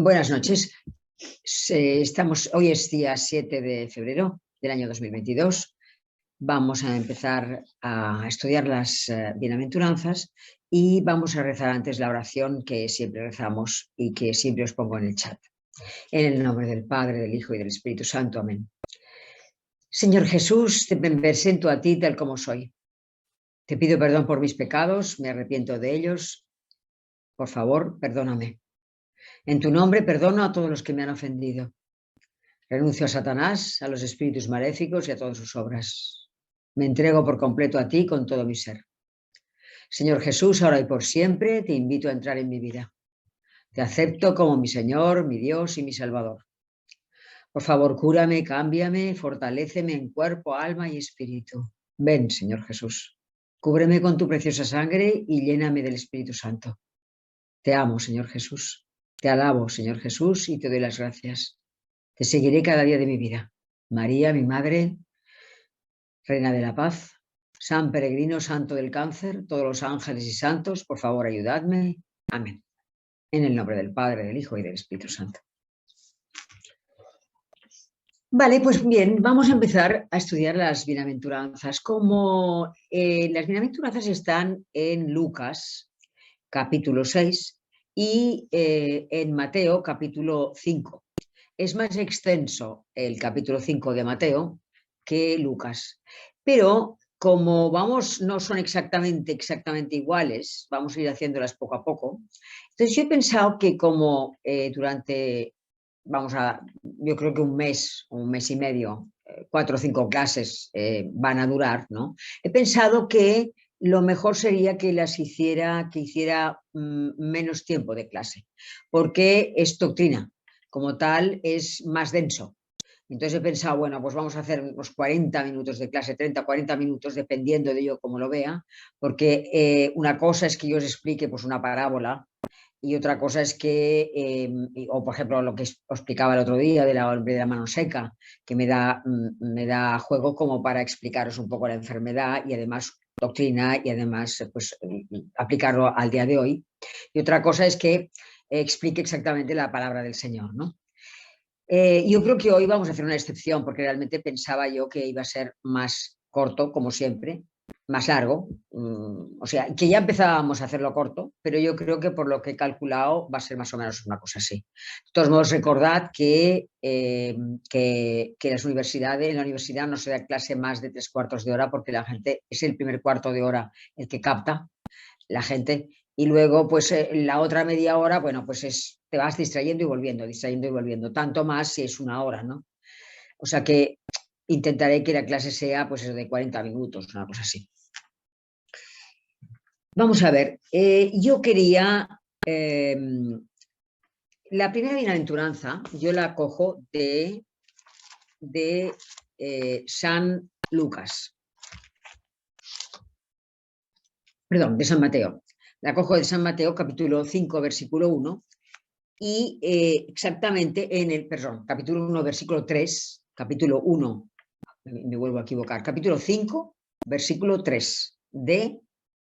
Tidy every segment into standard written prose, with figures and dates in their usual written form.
Buenas noches. Hoy es día 7 de febrero del año 2022. Vamos a empezar a estudiar las bienaventuranzas y vamos a rezar antes la oración que siempre rezamos y que siempre os pongo en el chat. En el nombre del Padre, del Hijo y del Espíritu Santo. Amén. Señor Jesús, te presento a ti tal como soy. Te pido perdón por mis pecados, me arrepiento de ellos. Por favor, perdóname. En tu nombre perdono a todos los que me han ofendido. Renuncio a Satanás, a los espíritus maléficos y a todas sus obras. Me entrego por completo a ti con todo mi ser. Señor Jesús, ahora y por siempre te invito a entrar en mi vida. Te acepto como mi Señor, mi Dios y mi Salvador. Por favor, cúrame, cámbiame, fortaléceme en cuerpo, alma y espíritu. Ven, Señor Jesús. Cúbreme con tu preciosa sangre y lléname del Espíritu Santo. Te amo, Señor Jesús. Te alabo, Señor Jesús, y te doy las gracias. Te seguiré cada día de mi vida. María, mi Madre, Reina de la Paz, San Peregrino, Santo del Cáncer, todos los ángeles y santos, por favor, ayudadme. Amén. En el nombre del Padre, del Hijo y del Espíritu Santo. Vale, pues bien, vamos a empezar a estudiar las bienaventuranzas. Como las bienaventuranzas están en Lucas, capítulo 6, y en Mateo, capítulo 5. Es más extenso el capítulo 5 de Mateo que Lucas, pero como no son exactamente iguales, vamos a ir haciéndolas poco a poco. Entonces yo he pensado que como yo creo que un mes y medio, 4 o 5 clases van a durar, ¿no? He pensado que lo mejor sería que hiciera menos tiempo de clase, porque es doctrina. Como tal, es más denso. Entonces he pensado, bueno, pues vamos a hacer unos 40 minutos de clase, 30, 40 minutos, dependiendo de yo cómo lo vea, porque una cosa es que yo os explique pues, una parábola y otra cosa es que, o por ejemplo, lo que os explicaba el otro día del hombre de la mano seca, que me da juego como para explicaros un poco la enfermedad y además doctrina y además pues, aplicarlo al día de hoy. Y otra cosa es que explique exactamente la palabra del Señor, ¿no? Yo creo que hoy vamos a hacer una excepción porque realmente pensaba yo que iba a ser más corto, como siempre, más largo, o sea, que ya empezábamos a hacerlo corto, pero yo creo que por lo que he calculado va a ser más o menos una cosa así. De todos modos, recordad que en la universidad no se da clase más de 3/4 de hora porque la gente es el primer cuarto de hora el que capta la gente. Y luego, pues la otra media hora, bueno, pues te vas distrayendo y volviendo, tanto más si es una hora, ¿no? O sea que intentaré que la clase sea, pues, de 40 minutos, una cosa así. Vamos a ver, yo quería, la primera bienaventuranza, yo la cojo de San Lucas. Perdón, de San Mateo. La cojo de San Mateo, capítulo 5, versículo 1, y exactamente capítulo 1, versículo 3, capítulo 1, me vuelvo a equivocar, capítulo 5, versículo 3 de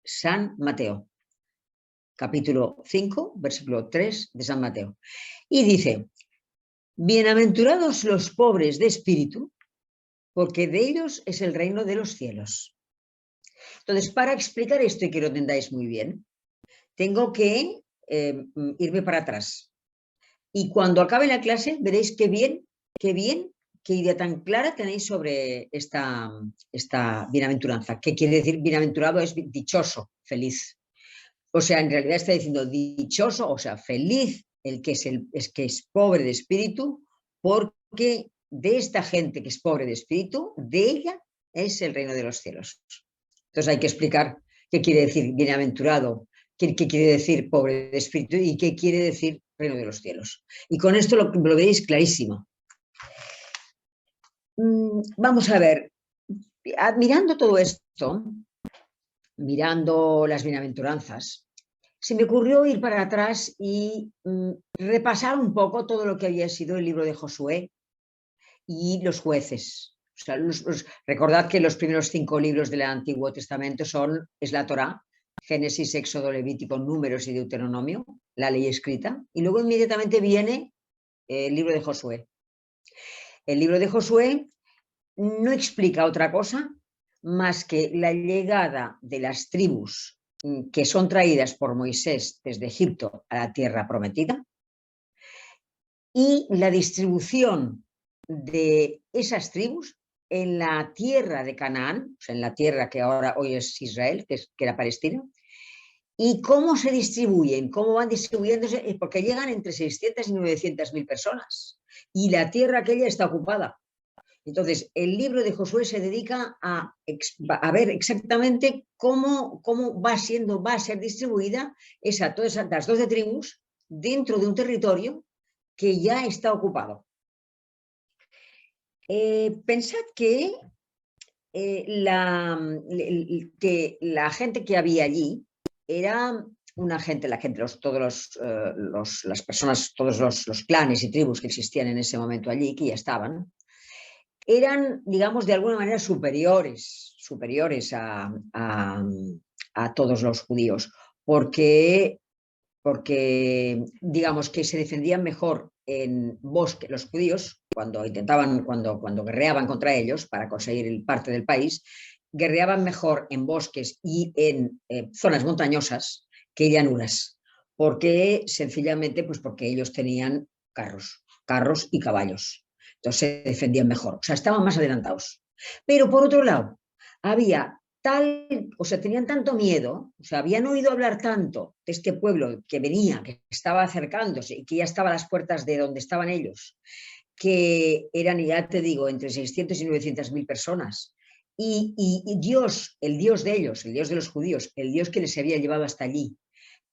San Mateo. Capítulo 5, versículo 3 de San Mateo. Y dice, bienaventurados los pobres de espíritu, porque de ellos es el reino de los cielos. Entonces, para explicar esto y que lo entendáis muy bien, tengo que irme para atrás. Y cuando acabe la clase, veréis qué bien, qué idea tan clara tenéis sobre esta bienaventuranza. ¿Qué quiere decir? Bienaventurado es dichoso, feliz. O sea, en realidad está diciendo dichoso, o sea, feliz el que es pobre de espíritu, porque de esta gente que es pobre de espíritu, de ella es el reino de los cielos. Entonces hay que explicar qué quiere decir bienaventurado, qué quiere decir pobre de espíritu y qué quiere decir reino de los cielos. Y con esto lo veis clarísimo. Vamos a ver, mirando todo esto, mirando las bienaventuranzas, se me ocurrió ir para atrás y repasar un poco todo lo que había sido el libro de Josué y los jueces. O sea, recordad que los primeros 5 libros del Antiguo Testamento es la Torá, Génesis, Éxodo, Levítico, Números y Deuteronomio, la ley escrita, y luego inmediatamente viene el libro de Josué. El libro de Josué no explica otra cosa más que la llegada de las tribus que son traídas por Moisés desde Egipto a la tierra prometida y la distribución de esas tribus en la tierra de Canaán, o sea, en la tierra que ahora hoy es Israel, que era Palestina, y cómo se distribuyen, cómo van distribuyéndose, porque llegan entre 600 y 900.000 personas y la tierra aquella está ocupada. Entonces, el libro de Josué se dedica a ver exactamente cómo va a ser distribuida todas esas 12 tribus dentro de un territorio que ya está ocupado. Pensad que la gente que había allí era una gente, las personas, todos los clanes y tribus que existían en ese momento allí, que ya estaban, eran, digamos, de alguna manera superiores a todos los judíos, porque digamos que se defendían mejor en bosque los judíos cuando guerreaban contra ellos para conseguir parte del país, guerreaban mejor en bosques y en zonas montañosas que llanuras, porque sencillamente pues porque ellos tenían carros y caballos. Entonces se defendían mejor, o sea, estaban más adelantados. Pero por otro lado, tenían tanto miedo, o sea, habían oído hablar tanto de este pueblo que venía, que estaba acercándose y que ya estaba a las puertas de donde estaban ellos, que eran, ya te digo, entre 600 y 900.000 personas. Y Dios, el Dios de ellos, el Dios de los judíos, el Dios que les había llevado hasta allí,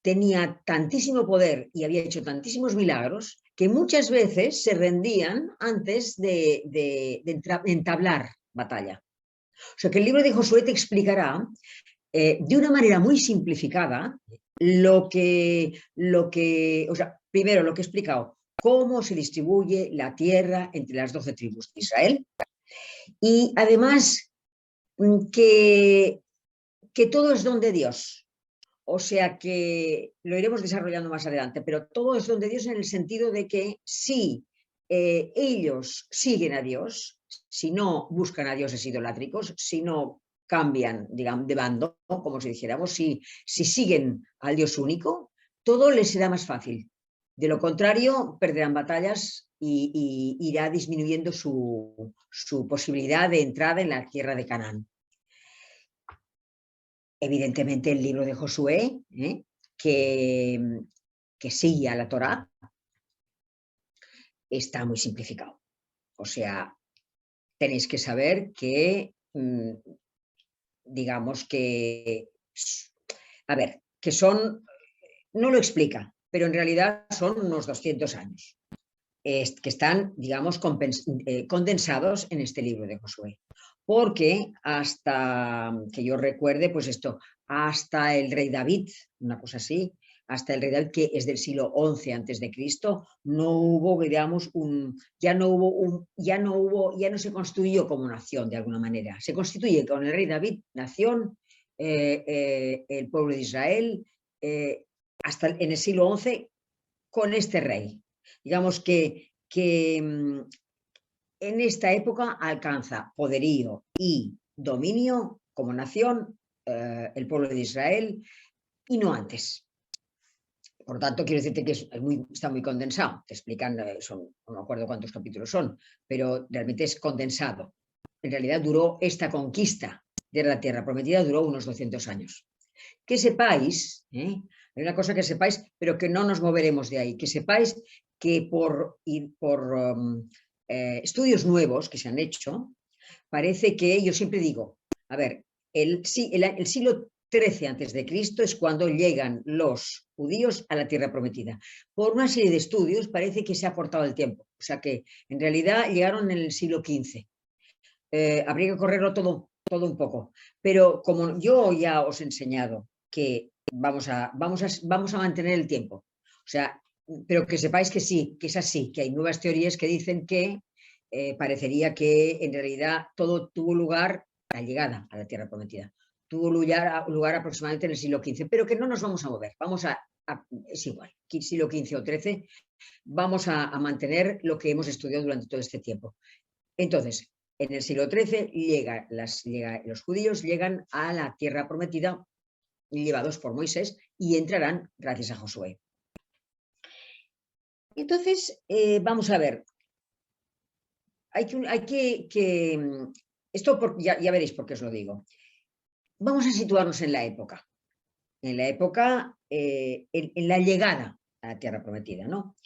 tenía tantísimo poder y había hecho tantísimos milagros que muchas veces se rendían antes de entablar batalla. O sea que el libro de Josué te explicará de una manera muy simplificada primero lo que he explicado, cómo se distribuye la tierra entre las 12 tribus de Israel y además que todo es don de Dios. O sea que lo iremos desarrollando más adelante, pero todo es don de Dios en el sentido de que si ellos siguen a Dios, si no buscan a dioses idolátricos, si no cambian, digamos, de bando, como si dijéramos, si siguen al Dios único, todo les será más fácil. De lo contrario, perderán batallas y irá disminuyendo su posibilidad de entrada en la tierra de Canaán. Evidentemente el libro de Josué, que sigue a la Torá, está muy simplificado. O sea, tenéis que saber que, digamos que, que son, no lo explica, pero en realidad son unos 200 años que están, digamos, condensados en este libro de Josué. Porque hasta que yo recuerde, pues hasta el rey David, una cosa así, hasta el rey David, que es del siglo XI antes de Cristo, no hubo, digamos, ya no se construyó como nación de alguna manera. Se constituye con el rey David nación, el pueblo de Israel, hasta en el siglo XI con este rey. Digamos que en esta época alcanza poderío y dominio como nación el pueblo de Israel y no antes. Por tanto, quiero decirte que está muy condensado. Te explican, no me acuerdo cuántos capítulos son, pero realmente es condensado. En realidad esta conquista de la tierra prometida duró unos 200 años. Que sepáis, hay una cosa que sepáis, pero que no nos moveremos de ahí, que sepáis que por estudios nuevos que se han hecho, parece que, yo siempre digo, a ver, el siglo 13 a.C. es cuando llegan los judíos a la Tierra Prometida. Por una serie de estudios parece que se ha cortado el tiempo, o sea que en realidad llegaron en el siglo XV. Habría que correrlo todo un poco, pero como yo ya os he enseñado que vamos a mantener el tiempo, o sea, pero que sepáis que sí, que es así, que hay nuevas teorías que dicen que parecería que en realidad todo tuvo lugar, la llegada a la Tierra Prometida, tuvo lugar aproximadamente en el siglo XV, pero que no nos vamos a mover, es igual, siglo XV o XIII, vamos a mantener lo que hemos estudiado durante todo este tiempo. Entonces, en el siglo XIII los judíos llegan a la Tierra Prometida llevados por Moisés y entrarán gracias a Josué. Entonces, vamos a ver, esto ya veréis por qué os lo digo. Vamos a situarnos en la época, en la llegada a la Tierra Prometida, ¿no?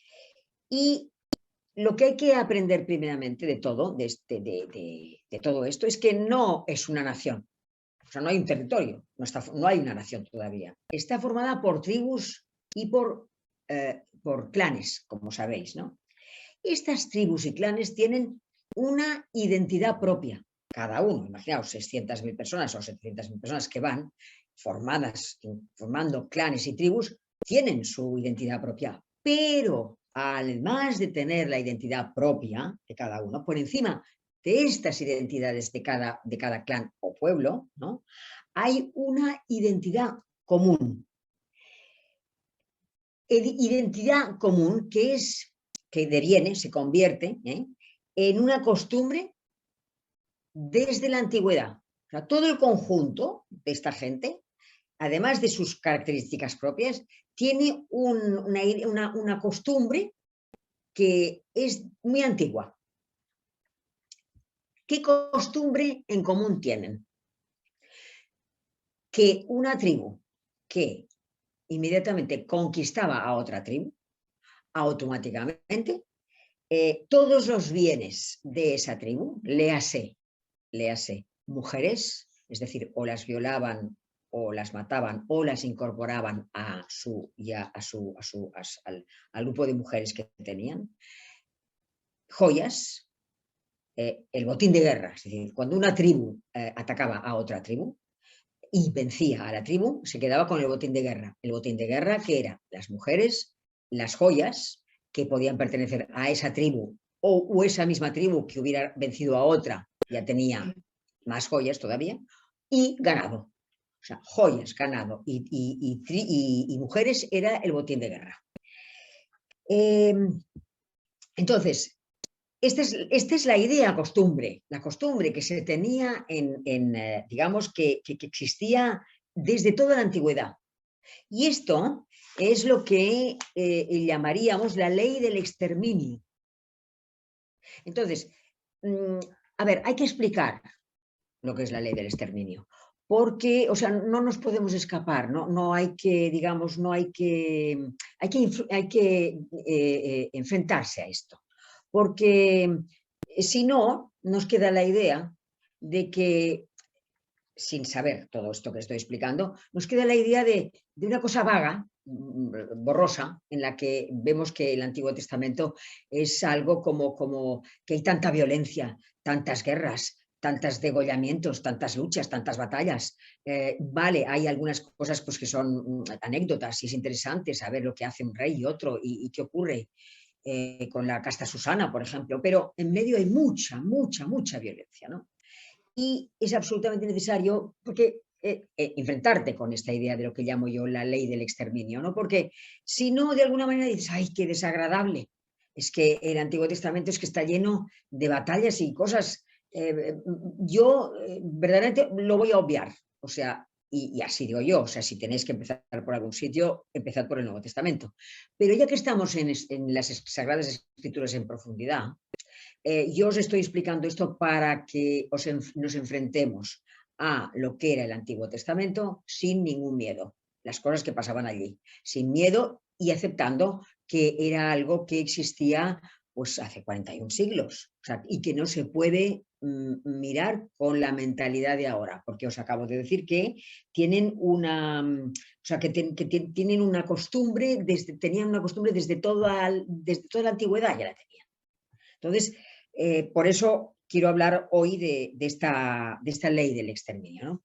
Y lo que hay que aprender primeramente de todo esto, es que no es una nación, o sea, no hay un territorio, no hay una nación todavía. Está formada por tribus y por clanes, como sabéis, ¿no? Estas tribus y clanes tienen una identidad propia, cada uno. Imaginaos 600.000 personas o 700.000 personas que van formando clanes y tribus, tienen su identidad propia, pero además de tener la identidad propia de cada uno, por encima de estas identidades de cada clan o pueblo, ¿no?, hay una identidad común. Identidad común que deviene, se convierte en una costumbre desde la antigüedad. O sea, todo el conjunto de esta gente, además de sus características propias, tiene una costumbre que es muy antigua. ¿Qué costumbre en común tienen? Que una tribu que inmediatamente conquistaba a otra tribu, automáticamente todos los bienes de esa tribu, léase mujeres, es decir, o las violaban o las mataban o las incorporaban al grupo de mujeres que tenían, joyas, el botín de guerra, es decir, cuando una tribu atacaba a otra tribu y vencía a la tribu, se quedaba con el botín de guerra. El botín de guerra, que era las mujeres, las joyas que podían pertenecer a esa tribu o esa misma tribu que hubiera vencido a otra, ya tenía más joyas todavía, y ganado. O sea, joyas, ganado y mujeres era el botín de guerra. Entonces, esta es la idea la costumbre que se tenía digamos, que existía desde toda la antigüedad. Y esto es lo que llamaríamos la ley del exterminio. Entonces, a ver, hay que explicar lo que es la ley del exterminio, porque, o sea, no nos podemos escapar, no hay que, digamos, hay que enfrentarse a esto, porque si no, nos queda la idea de que, sin saber todo esto que estoy explicando, nos queda la idea de una cosa vaga, borrosa, en la que vemos que el Antiguo Testamento es algo como que hay tanta violencia, tantas guerras, tantos degollamientos, tantas luchas, tantas batallas. Vale, hay algunas cosas pues, que son anécdotas y es interesante saber lo que hace un rey y otro y qué ocurre con la casta Susana, por ejemplo, pero en medio hay mucha violencia, ¿no? Y es absolutamente necesario porque enfrentarte con esta idea de lo que llamo yo la ley del exterminio, ¿no? Porque si no, de alguna manera dices, ¡ay, qué desagradable! Es que el Antiguo Testamento es que está lleno de batallas y cosas. Yo verdaderamente lo voy a obviar, o sea, y así digo yo, o sea, si tenéis que empezar por algún sitio, empezad por el Nuevo Testamento. Pero ya que estamos en las Sagradas Escrituras en profundidad, yo os estoy explicando esto para que nos enfrentemos a lo que era el Antiguo Testamento sin ningún miedo, las cosas que pasaban allí, sin miedo y aceptando que era algo que existía pues hace 41 siglos, o sea, y que no se puede mirar con la mentalidad de ahora, porque os acabo de decir que tienen o sea, que tienen una costumbre, tenían una costumbre desde toda la antigüedad, ya la tenían. Entonces, por eso quiero hablar hoy de esta ley del exterminio, ¿no?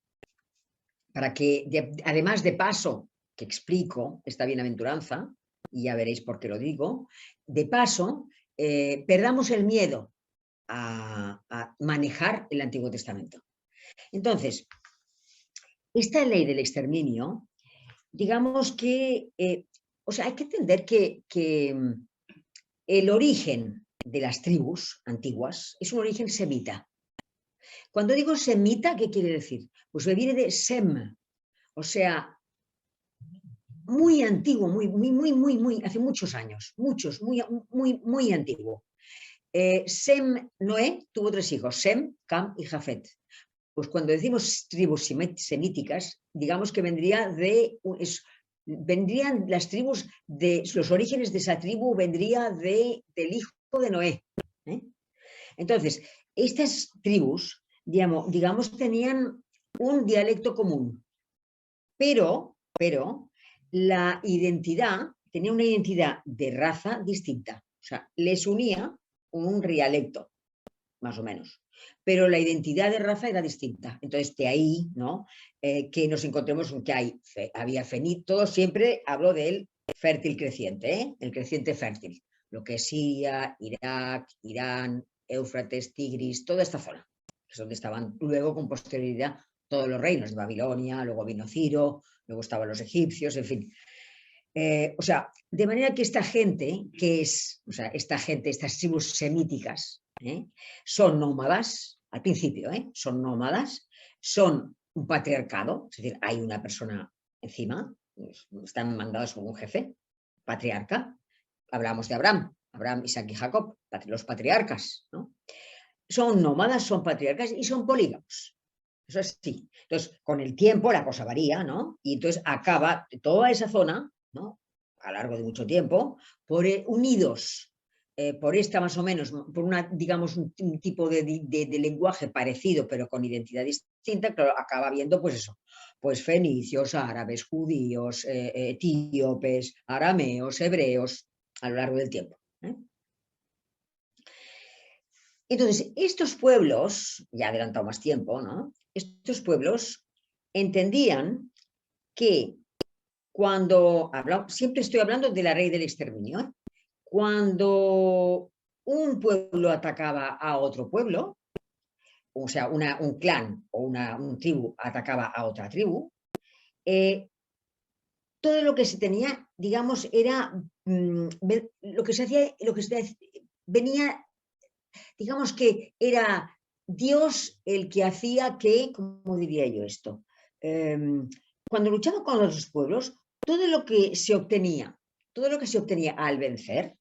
Para que, además de paso, que explico esta bienaventuranza, y ya veréis por qué lo digo, de paso, perdamos el miedo a manejar el Antiguo Testamento. Entonces, esta ley del exterminio, digamos que, o sea, hay que entender que el origen de las tribus antiguas es un origen semita. Cuando digo semita, ¿qué quiere decir? Pues viene de Sem, o sea, muy antiguo, muy, hace muchos años, muy antiguo. Sem, Noé, tuvo 3 hijos, Sem, Cam y Jafet. Pues cuando decimos tribus semíticas, digamos que vendrían las tribus, los orígenes de esa tribu vendría del hijo de Noé. Entonces, estas tribus, digamos, tenían un dialecto común, pero la identidad, tenía una identidad de raza distinta. O sea, les unía un dialecto, más o menos. Pero la identidad de raza era distinta. Entonces, de ahí, ¿no? Que nos encontremos con que había fenit, todo siempre hablo del fértil creciente, el creciente fértil. Lo que es Siria, Irak, Irán, Éufrates, Tigris, toda esta zona, que es donde estaban luego con posterioridad todos los reinos de Babilonia, luego vino Ciro, luego estaban los egipcios, en fin. O sea, de manera que esta gente, estas tribus semíticas, son nómadas, al principio, son nómadas, son un patriarcado, es decir, hay una persona encima, están mandados por un jefe, patriarca. Hablamos de Abraham, Isaac y Jacob, los patriarcas, ¿no? Son nómadas, son patriarcas y son polígamos. Eso es sí. Entonces, con el tiempo la cosa varía, ¿no? Y entonces acaba toda esa zona, ¿no? A lo largo de mucho tiempo, unidos por esta más o menos, por digamos, un tipo de lenguaje parecido, pero con identidad distinta, claro, acaba viendo, pues eso, pues fenicios, árabes, judíos, etíopes, arameos, hebreos, a lo largo del tiempo. Entonces, estos pueblos, ya he adelantado más tiempo, ¿no? Estos pueblos entendían que siempre estoy hablando de la ley del exterminio, ¿eh? Cuando un pueblo atacaba a otro pueblo, o sea, un clan o una tribu atacaba a otra tribu, todo lo que se tenía, digamos, era lo que se hacía, venía, digamos que era Dios el que hacía que, ¿cómo diría yo esto? Cuando luchaba con los pueblos, todo lo que se obtenía al vencer,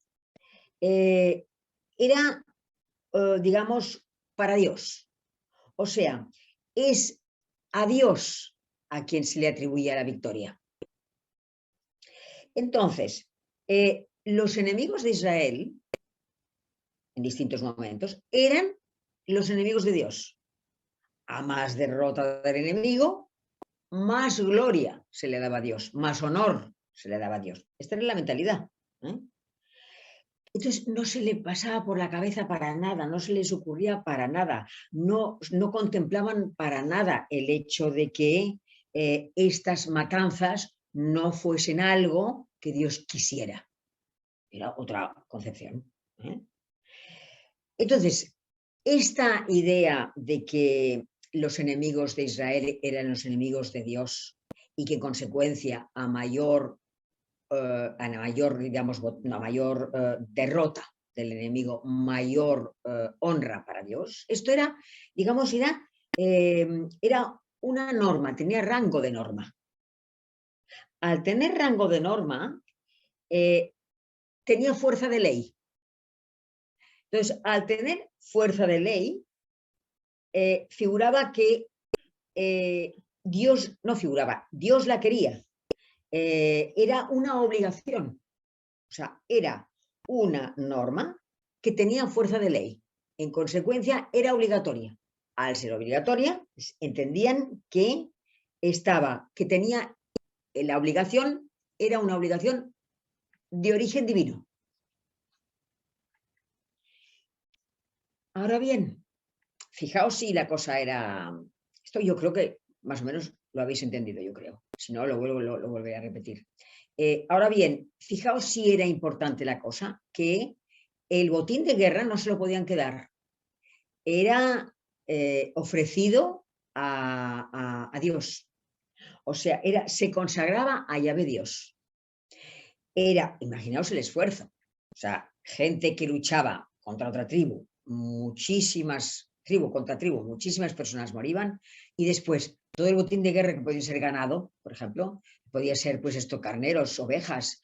era, digamos, para Dios. O sea, es a Dios a quien se le atribuía la victoria. Entonces, los enemigos de Israel, en distintos momentos, eran los enemigos de Dios. A más derrota del enemigo, más gloria se le daba a Dios, más honor se le daba a Dios. Esta era la mentalidad. Entonces no se le pasaba por la cabeza para nada, no se les ocurría para nada, no contemplaban para nada el hecho de que estas matanzas no fuesen algo que Dios quisiera. Era otra concepción. Entonces, esta idea de que los enemigos de Israel eran los enemigos de Dios y que en consecuencia a mayor digamos, una mayor derrota del enemigo, mayor honra para Dios. Esto era, digamos, era una norma, tenía rango de norma. Al tener rango de norma, tenía fuerza de ley. Entonces, al tener fuerza de ley, figuraba que Dios, no figuraba, Dios la quería. Era una obligación, o sea, era una norma que tenía fuerza de ley. En consecuencia, era obligatoria. Al ser obligatoria, entendían que tenía la obligación, era una obligación de origen divino. Ahora bien, fijaos si la cosa era... Esto yo creo que más o menos lo habéis entendido, yo creo. Si no, lo volveré a repetir. Ahora bien, fijaos si era importante la cosa, que el botín de guerra no se lo podían quedar. Era ofrecido a Dios. O sea, se consagraba a Yahvé Dios. Imaginaos el esfuerzo. O sea, gente que luchaba contra otra tribu, tribu contra tribu, muchísimas personas morían, y después todo el botín de guerra que podía ser ganado, por ejemplo, podía ser pues esto, carneros, ovejas,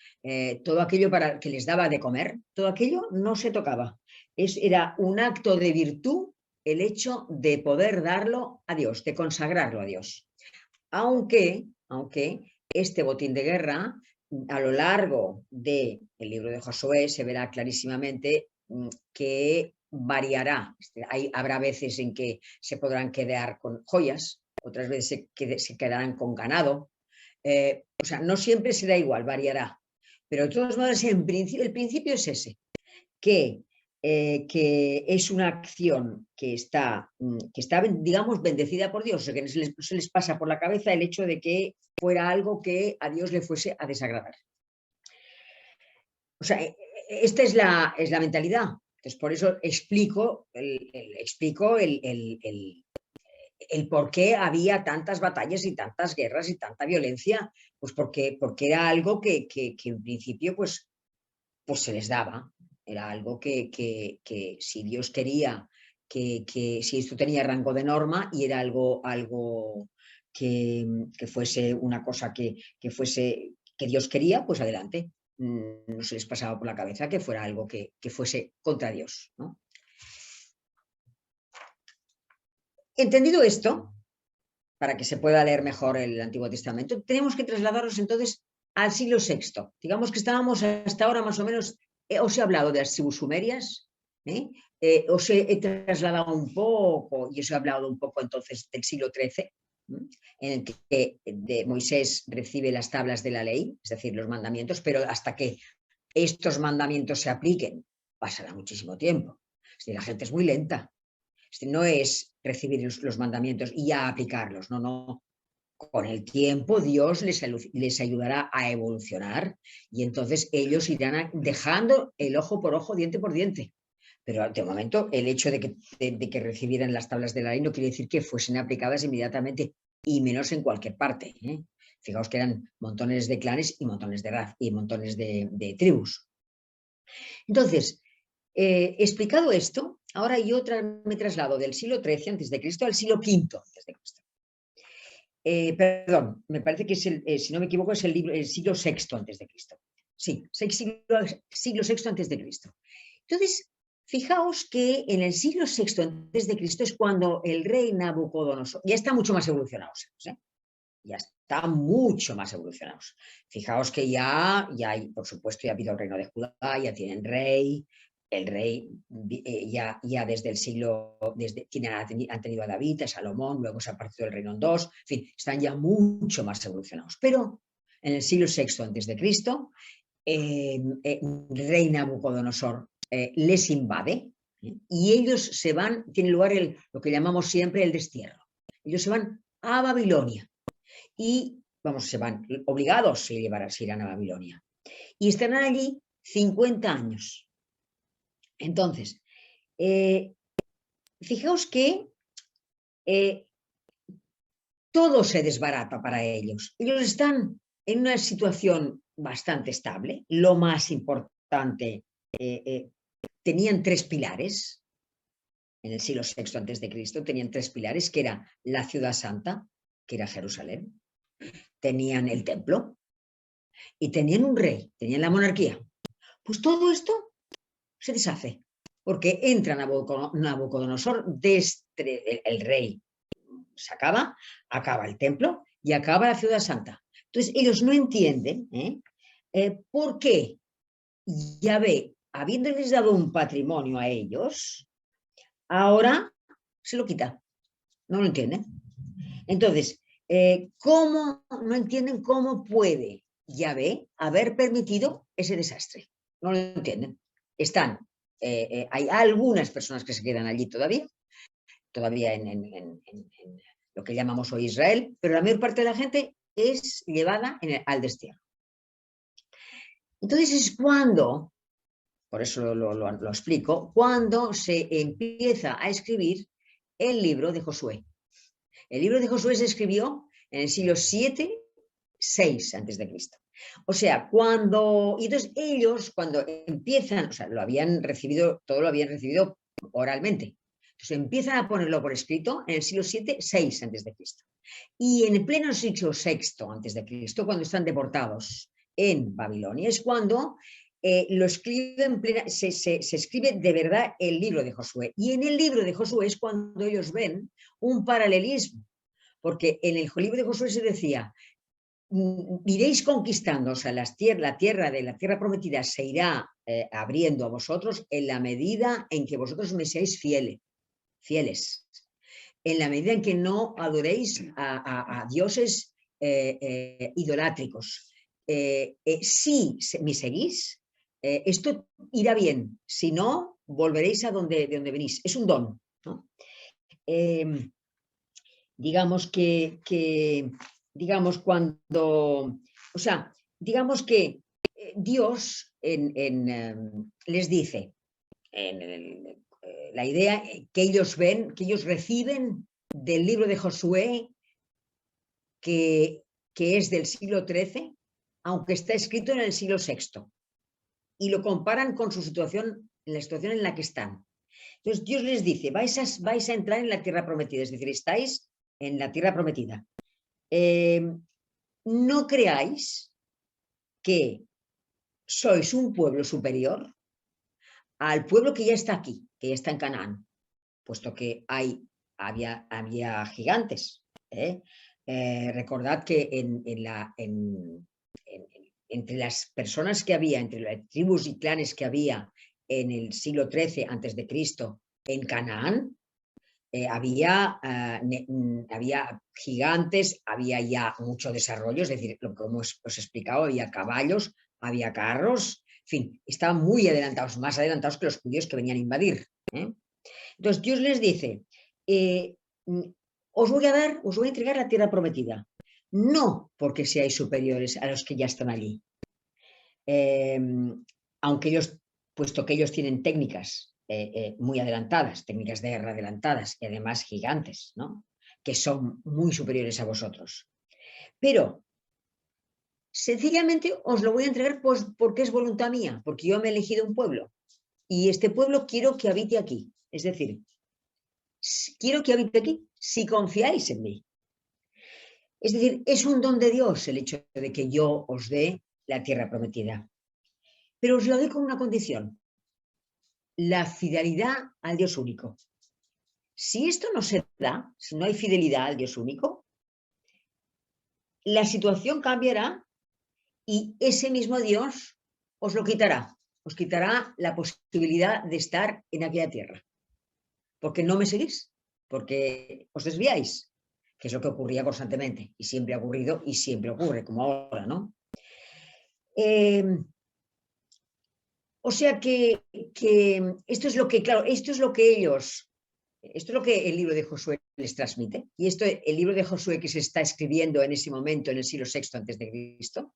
todo aquello para que les daba de comer, todo aquello no se tocaba. Era un acto de virtud el hecho de poder darlo a Dios, de consagrarlo a Dios. Aunque este botín de guerra, a lo largo del libro de Josué, se verá clarísimamente que variará. Habrá veces en que se podrán quedar con joyas, otras veces se quedarán con ganado. O sea, no siempre será igual, variará. Pero de todos modos, el principio es ese, que es una acción que está, digamos, bendecida por Dios, o sea, que no se les pasa por la cabeza el hecho de que fuera algo que a Dios le fuese a desagradar. O sea, esta es la mentalidad. Entonces, por eso explico el por qué había tantas batallas y tantas guerras y tanta violencia, pues porque era algo que en principio pues se les daba. Era algo que si Dios quería, que si esto tenía rango de norma y era algo que fuese una cosa que Dios quería, pues adelante. No se les pasaba por la cabeza que fuera algo que fuese contra Dios, ¿no? Entendido esto, para que se pueda leer mejor el Antiguo Testamento, tenemos que trasladarnos entonces al siglo VI. Digamos que estábamos hasta ahora más o menos. Os he hablado de las tribus sumerias, os he trasladado un poco, y os he hablado un poco entonces del siglo XIII, en el que Moisés recibe las tablas de la ley, es decir, los mandamientos, pero hasta que estos mandamientos se apliquen pasará muchísimo tiempo. Es decir, la gente es muy lenta. No es recibir los mandamientos y ya aplicarlos, no. Con el tiempo Dios les ayudará a evolucionar y entonces ellos irán dejando el ojo por ojo, diente por diente. Pero de momento el hecho de que recibieran las tablas de la ley no quiere decir que fuesen aplicadas inmediatamente, y menos en cualquier parte. Fijaos que eran montones de clanes y montones de razas y montones de tribus. Entonces, explicado esto, ahora yo me traslado del siglo XIII a.C. al siglo V a.C. Perdón, me parece que es si no me equivoco, es el siglo VI a.C. Sí, siglo VI a.C. Entonces, fijaos que en el siglo VI a.C. es cuando el rey Nabucodonosor ya está mucho más evolucionado, ¿sabes? Ya está mucho más evolucionados. Fijaos que ya hay, por supuesto, ya ha habido el reino de Judá, ya tienen rey. El rey ya desde el siglo, han tenido a David, a Salomón, luego se ha partido el reino en dos, en fin, están ya mucho más evolucionados. Pero en el siglo VI a.C., rey Nabucodonosor les invade, y ellos se van, tiene lugar lo que llamamos siempre el destierro. Ellos se van a Babilonia y, se van obligados, se irán a Babilonia. Y estarán allí 50 años. Entonces, fijaos que todo se desbarata para ellos. Ellos están en una situación bastante estable. Lo más importante, tenían tres pilares. En el siglo VI a.C. tenían tres pilares, que era la ciudad santa, que era Jerusalén. Tenían el templo y tenían un rey, tenían la monarquía. Pues todo esto se deshace, porque entra Nabucodonosor, desde el rey se acaba el templo y acaba la ciudad santa. Entonces ellos no entienden por qué Yahvé, habiéndoles dado un patrimonio a ellos, ahora se lo quita. No lo entienden. Entonces, ¿cómo no entienden cómo puede Yahvé haber permitido ese desastre? No lo entienden. Hay algunas personas que se quedan allí todavía en lo que llamamos hoy Israel, pero la mayor parte de la gente es llevada al destierro. Entonces es cuando, por eso lo explico, cuando se empieza a escribir el libro de Josué. El libro de Josué se escribió en el siglo 7, 6 antes de Cristo. O sea, entonces ellos cuando empiezan, o sea, todo lo habían recibido oralmente. Entonces empiezan a ponerlo por escrito en el siglo 7, 6 antes de Cristo. Y en el pleno siglo VI antes de Cristo, cuando están deportados en Babilonia, es cuando lo escriben se escribe de verdad el libro de Josué. Y en el libro de Josué es cuando ellos ven un paralelismo, porque en el libro de Josué se decía, iréis conquistando, o sea, la tierra prometida se irá abriendo a vosotros en la medida en que vosotros me seáis fieles, en la medida en que no adoréis a dioses idolátricos. Si me seguís, esto irá bien, si no, volveréis de donde venís. Es un don, ¿no? Digamos digamos cuando, o sea, digamos que Dios les dice, la idea que ellos ven, que ellos reciben del libro de Josué, que es del siglo XIII, aunque está escrito en el siglo VI, y lo comparan con su situación, la situación en la que están. Entonces Dios les dice, vais a entrar en la tierra prometida, es decir, estáis en la tierra prometida. No creáis que sois un pueblo superior al pueblo que ya está aquí, que ya está en Canaán, puesto que había gigantes. Recordad que entre las personas que había, entre las tribus y clanes que había en el siglo XIII antes de Cristo en Canaán, había gigantes, había ya mucho desarrollo, es decir, como os he explicado, había caballos, había carros, en fin, estaban muy adelantados, más adelantados que los judíos que venían a invadir. Entonces Dios les dice, os voy a entregar la tierra prometida, no porque seáis superiores a los que ya están allí, aunque ellos, puesto que ellos tienen técnicas muy adelantadas, técnicas de guerra adelantadas y además gigantes, ¿no? Que son muy superiores a vosotros. Pero sencillamente os lo voy a entregar pues, porque es voluntad mía, porque yo me he elegido un pueblo y este pueblo quiero que habite aquí. Es decir, quiero que habite aquí si confiáis en mí. Es decir, es un don de Dios el hecho de que yo os dé la tierra prometida. Pero os lo doy con una condición: la fidelidad al Dios único. Si esto no se da, si no hay fidelidad al Dios único, la situación cambiará y ese mismo Dios os lo quitará. Os quitará la posibilidad de estar en aquella tierra. Porque no me seguís, porque os desviáis, que es lo que ocurría constantemente y siempre ha ocurrido y siempre ocurre, como ahora, ¿no? O sea que esto es lo que, claro, esto es lo que el libro de Josué les transmite. Y el libro de Josué que se está escribiendo en ese momento, en el siglo VI antes de Cristo,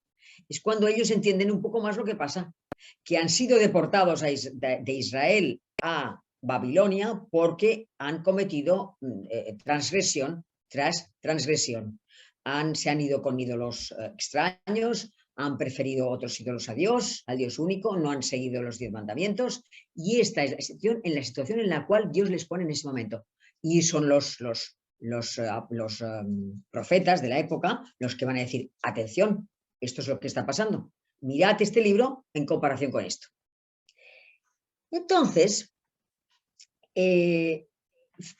es cuando ellos entienden un poco más lo que pasa, que han sido deportados de Israel a Babilonia porque han cometido transgresión tras transgresión. Se han ido con ídolos extraños, han preferido otros ídolos a Dios, al Dios único, no han seguido los 10 mandamientos, y esta es la situación en la cual Dios les pone en ese momento. Y son los profetas de la época los que van a decir, atención, esto es lo que está pasando. Mirad este libro en comparación con esto. Entonces,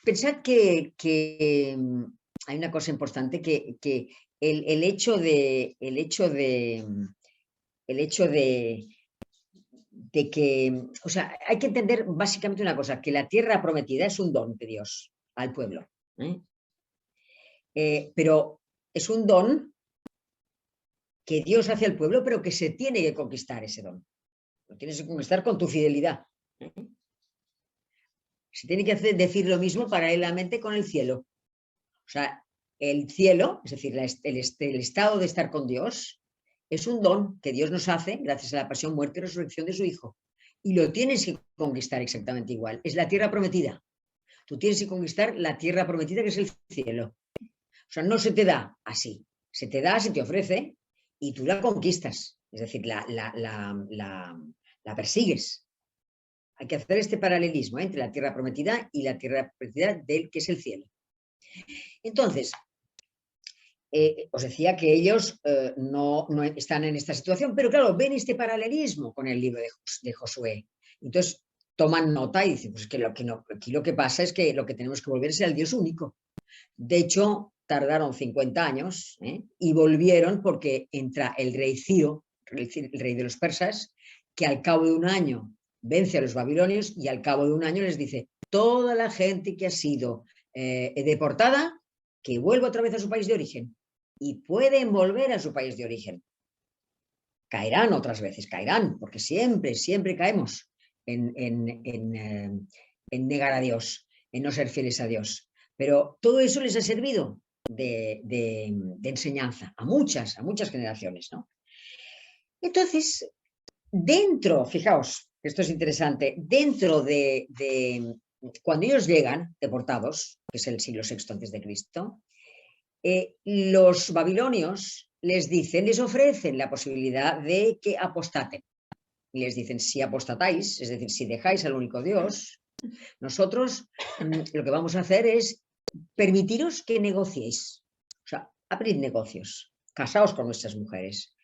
pensad que hay una cosa importante, que el hecho de o sea, hay que entender básicamente una cosa, que la tierra prometida es un don de Dios al pueblo. Pero es un don que Dios hace al pueblo, pero que se tiene que conquistar ese don. Lo tienes que conquistar con tu fidelidad. Se tiene que decir lo mismo paralelamente con el cielo. O sea, el cielo, es decir, el estado de estar con Dios, es un don que Dios nos hace gracias a la pasión, muerte y resurrección de su Hijo. Y lo tienes que conquistar exactamente igual. Es la tierra prometida. Tú tienes que conquistar la tierra prometida, que es el cielo. O sea, no se te da así. Se te da, se te ofrece y tú la conquistas. Es decir, la persigues. Hay que hacer este paralelismo entre la tierra prometida y la tierra prometida del que es el cielo. Entonces, os decía que ellos no están en esta situación, pero claro, ven este paralelismo con el libro de Josué. Entonces, toman nota y dicen, pues que aquí lo que pasa es que lo que tenemos que volver es al Dios único. De hecho, tardaron 50 años y volvieron porque entra el rey Ciro, el rey de los persas, que al cabo de un año vence a los babilonios y al cabo de un año les dice, toda la gente que ha sido deportada, que vuelva otra vez a su país de origen. Y pueden volver a su país de origen. Caerán otras veces, caerán, porque siempre caemos en negar a Dios, en no ser fieles a Dios. Pero todo eso les ha servido de enseñanza a muchas generaciones, ¿no? Entonces, fijaos, esto es interesante, dentro de cuando ellos llegan deportados, que es el siglo VI antes de Cristo, los babilonios les ofrecen la posibilidad de que apostaten. Y les dicen, si apostatáis, es decir, si dejáis al único Dios, nosotros lo que vamos a hacer es permitiros que negociéis. O sea, abrid negocios, casaos con nuestras mujeres,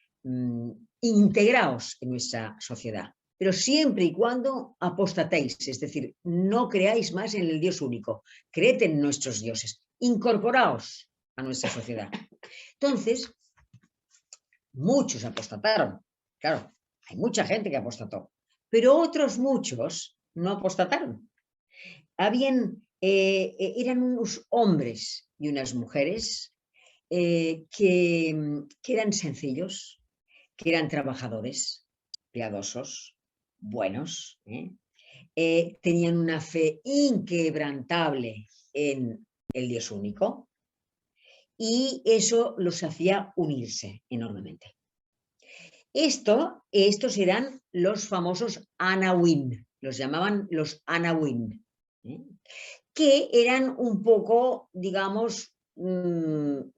integraos en nuestra sociedad, pero siempre y cuando apostatéis, es decir, no creáis más en el Dios único, creed en nuestros dioses, incorporaos a nuestra sociedad. Entonces, muchos apostataron. Claro, hay mucha gente que apostató, pero otros muchos no apostataron. Eran unos hombres y unas mujeres que eran sencillos, que eran trabajadores, piadosos, buenos, tenían una fe inquebrantable en el Dios único, y eso los hacía unirse enormemente. Estos eran los famosos Anawim, los llamaban los Anawim, que eran un poco, digamos un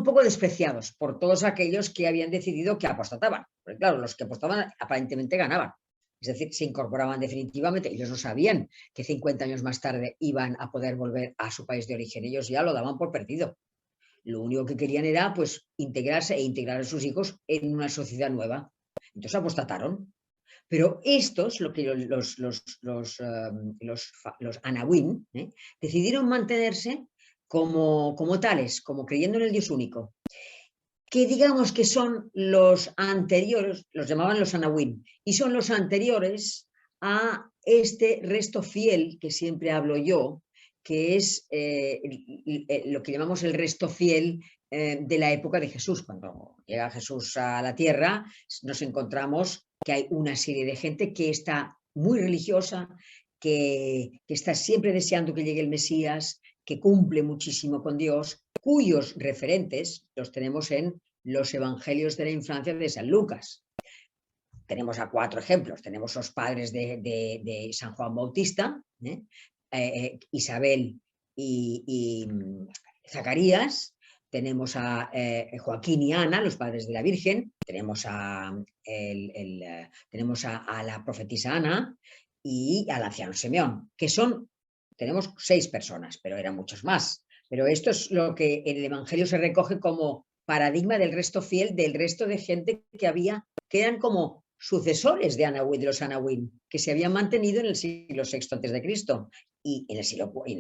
poco despreciados por todos aquellos que habían decidido que apostataban. Porque claro, los que apostaban aparentemente ganaban. Es decir, se incorporaban definitivamente. Ellos no sabían que 50 años más tarde iban a poder volver a su país de origen. Ellos ya lo daban por perdido. Lo único que querían era pues integrarse e integrar a sus hijos en una sociedad nueva. Entonces apostataron. Pero estos, los Anawim, decidieron mantenerse como tales, como creyendo en el Dios único, que digamos que son los anteriores, los llamaban los Anawim, y son los anteriores a este resto fiel que siempre hablo yo, que es lo que llamamos el resto fiel de la época de Jesús. Cuando llega Jesús a la tierra, nos encontramos que hay una serie de gente que está muy religiosa, que está siempre deseando que llegue el Mesías, que cumple muchísimo con Dios, cuyos referentes los tenemos en los evangelios de la infancia de San Lucas. Tenemos a 4 ejemplos. Tenemos los padres de San Juan Bautista, Isabel y Zacarías. Tenemos a Joaquín y Ana, los padres de la Virgen. Tenemos a la profetisa Ana y al anciano Simeón, que tenemos 6 personas, pero eran muchos más. Pero esto es lo que en el Evangelio se recoge como paradigma del resto fiel, del resto de gente que eran como sucesores de los Anawim, que se habían mantenido en el siglo VI antes de Cristo y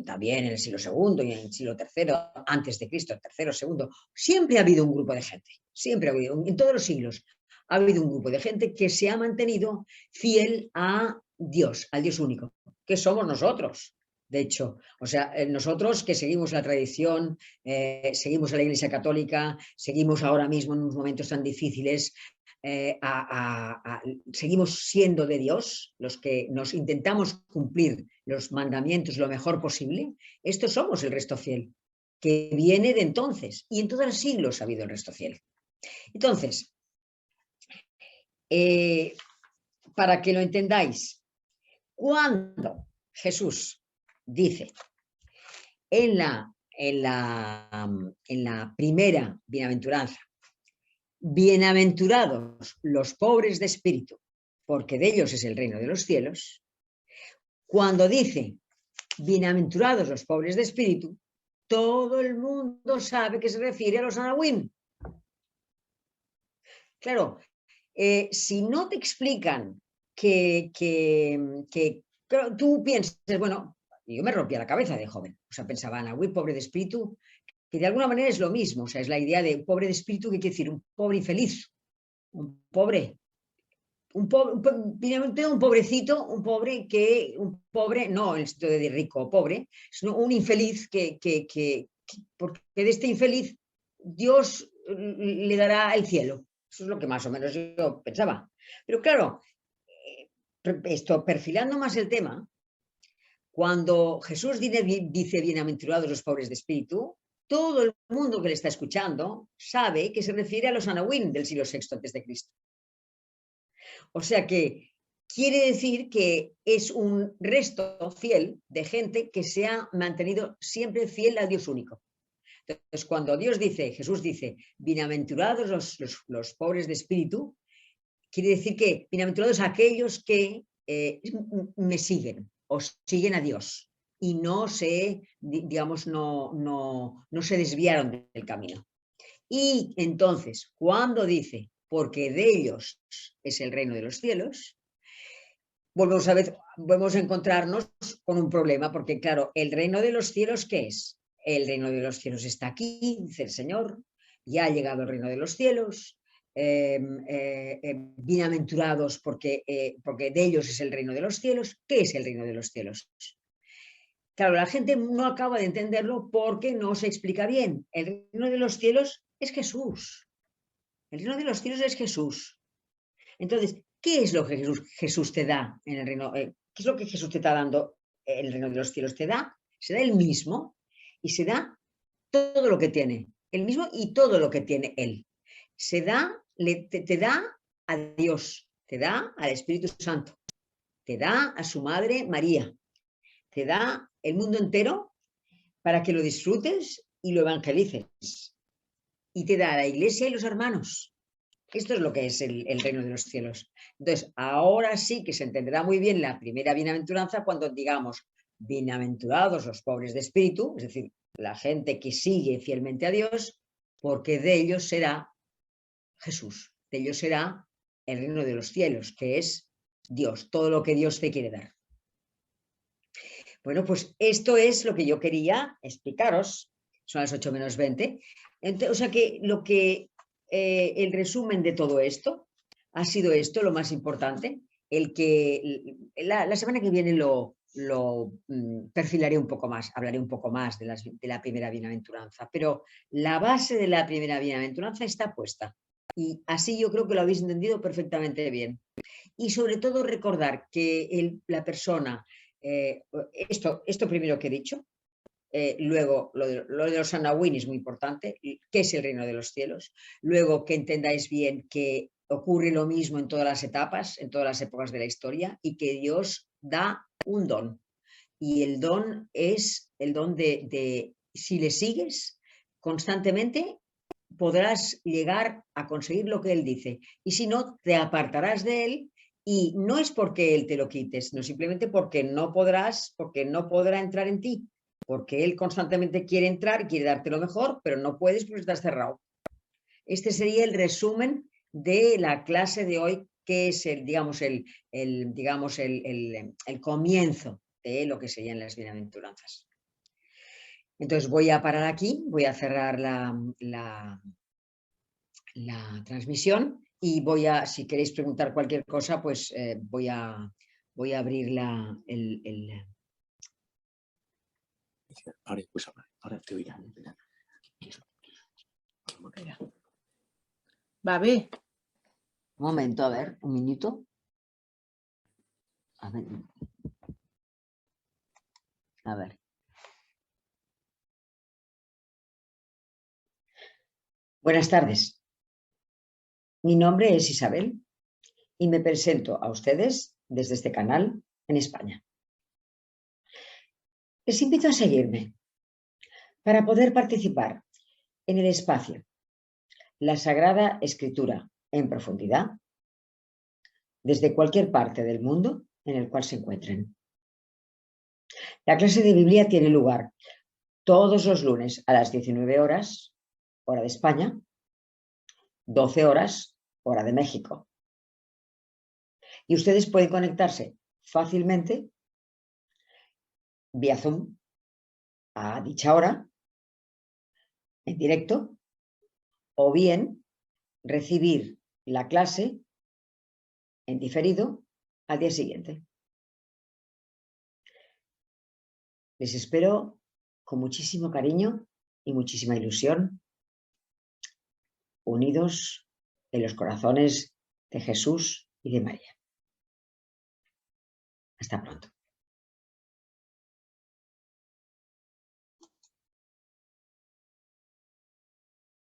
también en el siglo II y en el siglo III antes de Cristo, tercero, segundo. Siempre ha habido un grupo de gente, siempre ha habido, en todos los siglos ha habido un grupo de gente que se ha mantenido fiel a Dios, al Dios único, que somos nosotros. De hecho, o sea, nosotros que seguimos la tradición, seguimos a la Iglesia Católica, seguimos ahora mismo en unos momentos tan difíciles, seguimos siendo de Dios, los que nos intentamos cumplir los mandamientos lo mejor posible, estos somos el resto fiel, que viene de entonces, y en todos los siglos ha habido el resto fiel. Entonces, para que lo entendáis, cuando Jesús dice en la primera bienaventuranza, bienaventurados los pobres de espíritu, porque de ellos es el reino de los cielos, cuando dice bienaventurados los pobres de espíritu, todo el mundo sabe que se refiere a los anahuim. Claro, si no te explican que claro, tú piensas, bueno, yo me rompía la cabeza de joven, o sea, pensaba, anahuim, pobre de espíritu, que de alguna manera es lo mismo, o sea, es la idea de un pobre de espíritu, que quiere decir un pobre infeliz, un pobre, un pobrecito, un pobre, no en el sentido de rico o pobre, sino un infeliz porque de este infeliz Dios le dará el cielo. Eso es lo que más o menos yo pensaba. Pero claro, esto perfilando más el tema, cuando Jesús dice bienaventurados los pobres de espíritu, todo el mundo que le está escuchando sabe que se refiere a los anahuim del siglo VI a.C. O sea que quiere decir que es un resto fiel de gente que se ha mantenido siempre fiel a Dios único. Entonces, cuando Jesús dice, bienaventurados los pobres de espíritu, quiere decir que bienaventurados aquellos que me siguen o siguen a Dios y no se desviaron del camino. Y entonces, cuando dice, porque de ellos es el reino de los cielos, volvemos a encontrarnos con un problema, porque claro, el reino de los cielos, ¿qué es? El reino de los cielos está aquí, dice el Señor, ya ha llegado el reino de los cielos, bienaventurados porque de ellos es el reino de los cielos. ¿Qué es el reino de los cielos? Claro, la gente no acaba de entenderlo porque no se explica bien. El reino de los cielos es Jesús. El reino de los cielos es Jesús. Entonces, ¿qué es lo que Jesús te da en el reino? ¿Qué es lo que Jesús te está dando en el reino de los cielos? Se da el mismo y se da todo lo que tiene. El mismo y todo lo que tiene Él. Te da a Dios, te da al Espíritu Santo, te da a su madre María, te da el mundo entero para que lo disfrutes y lo evangelices. Y te da a la iglesia y los hermanos. Esto es lo que es el reino de los cielos. Entonces, ahora sí que se entenderá muy bien la primera bienaventuranza cuando digamos, bienaventurados los pobres de espíritu, es decir, la gente que sigue fielmente a Dios, porque de ellos será Jesús, de ellos será el reino de los cielos, que es Dios, todo lo que Dios te quiere dar. Bueno, pues esto es lo que yo quería explicaros. Son las 8 menos 20. Entonces, o sea que el resumen de todo esto ha sido esto, lo más importante. La semana que viene lo perfilaré un poco más, hablaré un poco más de la primera bienaventuranza, pero la base de la primera bienaventuranza está puesta. Y así yo creo que lo habéis entendido perfectamente bien. Y sobre todo recordar que la persona, esto primero que he dicho, luego lo de los anahuim es muy importante, qué es el reino de los cielos, luego que entendáis bien que ocurre lo mismo en todas las etapas, en todas las épocas de la historia, y que Dios da un don, y el don es el don de si le sigues constantemente, podrás llegar a conseguir lo que Él dice, y si no, te apartarás de Él. Y no es porque Él te lo quite, sino simplemente porque no podrá entrar en ti, porque Él constantemente quiere entrar, quiere darte lo mejor, pero no puedes porque estás cerrado. Este sería el resumen de la clase de hoy, que es el comienzo de lo que serían las bienaventuranzas. Entonces voy a parar aquí, voy a cerrar la transmisión y si queréis preguntar cualquier cosa, pues voy a abrir Ahora puedes hablar, ahora te oirán. Va bé. Un momento, a ver, un minuto. A ver. A ver. Buenas tardes. Mi nombre es Isabel y me presento a ustedes desde este canal en España. Les invito a seguirme para poder participar en el espacio La Sagrada Escritura en profundidad desde cualquier parte del mundo en el cual se encuentren. La clase de Biblia tiene lugar todos los lunes a las 19 horas, hora de España, 12 horas, hora de México. Y ustedes pueden conectarse fácilmente vía Zoom a dicha hora, en directo, o bien recibir la clase en diferido al día siguiente. Les espero con muchísimo cariño y muchísima ilusión, unidos en los corazones de Jesús y de María. Hasta pronto.